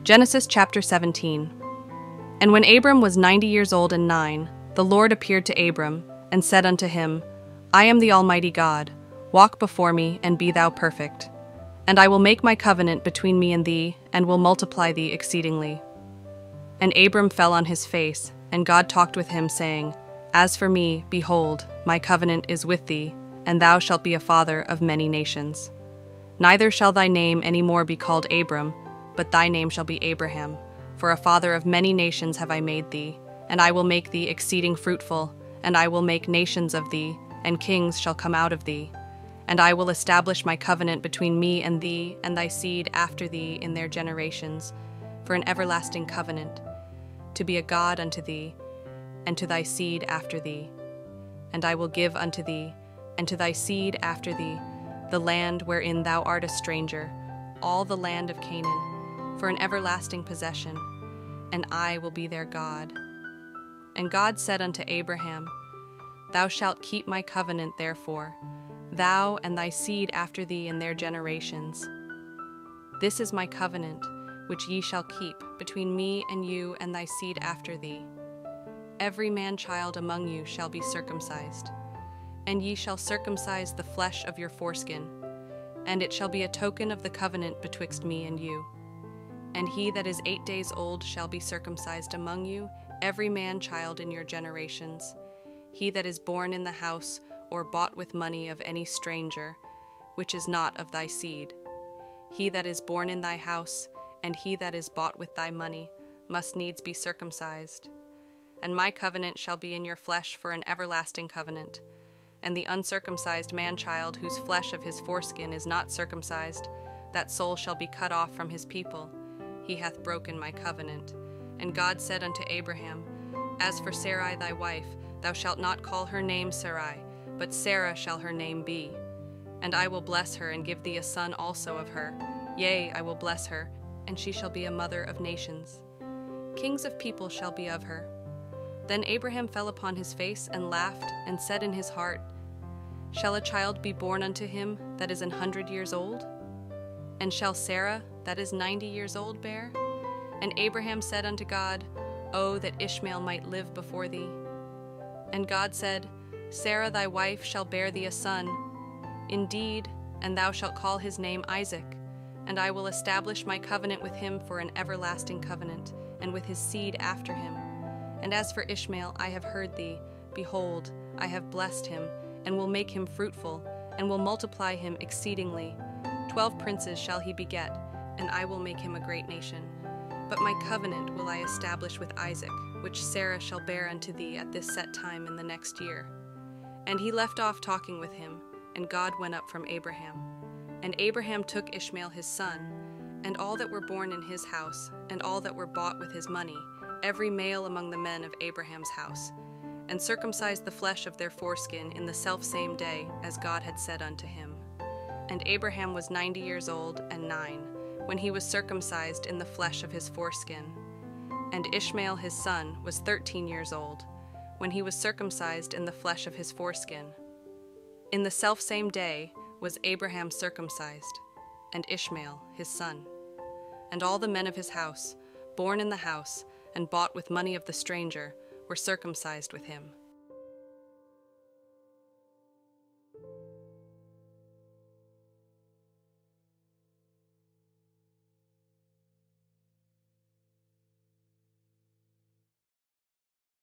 Genesis chapter 17. And when Abram was 90 years old and 9, the Lord appeared to Abram, and said unto him, I am the Almighty God, walk before me, and be thou perfect. And I will make my covenant between me and thee, and will multiply thee exceedingly. And Abram fell on his face, and God talked with him, saying, As for me, behold, my covenant is with thee, and thou shalt be a father of many nations. Neither shall thy name any more be called Abram, but thy name shall be Abraham, for a father of many nations have I made thee, and I will make thee exceeding fruitful, and I will make nations of thee, and kings shall come out of thee. And I will establish my covenant between me and thee and thy seed after thee in their generations, for an everlasting covenant, to be a God unto thee, and to thy seed after thee. And I will give unto thee, and to thy seed after thee, the land wherein thou art a stranger, all the land of Canaan, for an everlasting possession, and I will be their God. And God said unto Abraham, Thou shalt keep my covenant therefore, thou and thy seed after thee in their generations. This is my covenant, which ye shall keep between me and you and thy seed after thee. Every man-child among you shall be circumcised, and ye shall circumcise the flesh of your foreskin, and it shall be a token of the covenant betwixt me and you. And he that is 8 days old shall be circumcised among you, every man-child in your generations. He that is born in the house or bought with money of any stranger, which is not of thy seed. He that is born in thy house, and he that is bought with thy money, must needs be circumcised. And my covenant shall be in your flesh for an everlasting covenant. And the uncircumcised man-child whose flesh of his foreskin is not circumcised, that soul shall be cut off from his people. He hath broken my covenant. And God said unto Abraham, As for Sarai thy wife, thou shalt not call her name Sarai, but Sarah shall her name be. And I will bless her, and give thee a son also of her. Yea, I will bless her, and she shall be a mother of nations. Kings of people shall be of her. Then Abraham fell upon his face, and laughed, and said in his heart, Shall a child be born unto him that is 100 years old? And shall Sarah, that is 90 years old, bear? And Abraham said unto God, Oh, that Ishmael might live before thee. And God said, Sarah thy wife shall bear thee a son. Indeed, and thou shalt call his name Isaac. And I will establish my covenant with him for an everlasting covenant, and with his seed after him. And as for Ishmael, I have heard thee. Behold, I have blessed him, and will make him fruitful, and will multiply him exceedingly. 12 princes shall he beget, and I will make him a great nation. But my covenant will I establish with Isaac, which Sarah shall bear unto thee at this set time in the next year. And he left off talking with him, and God went up from Abraham. And Abraham took Ishmael his son, and all that were born in his house, and all that were bought with his money, every male among the men of Abraham's house, and circumcised the flesh of their foreskin in the selfsame day, as God had said unto him. And Abraham was 90 years old and 9, when he was circumcised in the flesh of his foreskin. And Ishmael his son was 13 years old, when he was circumcised in the flesh of his foreskin. In the selfsame day was Abraham circumcised, and Ishmael his son. And all the men of his house, born in the house, and bought with money of the stranger, were circumcised with him.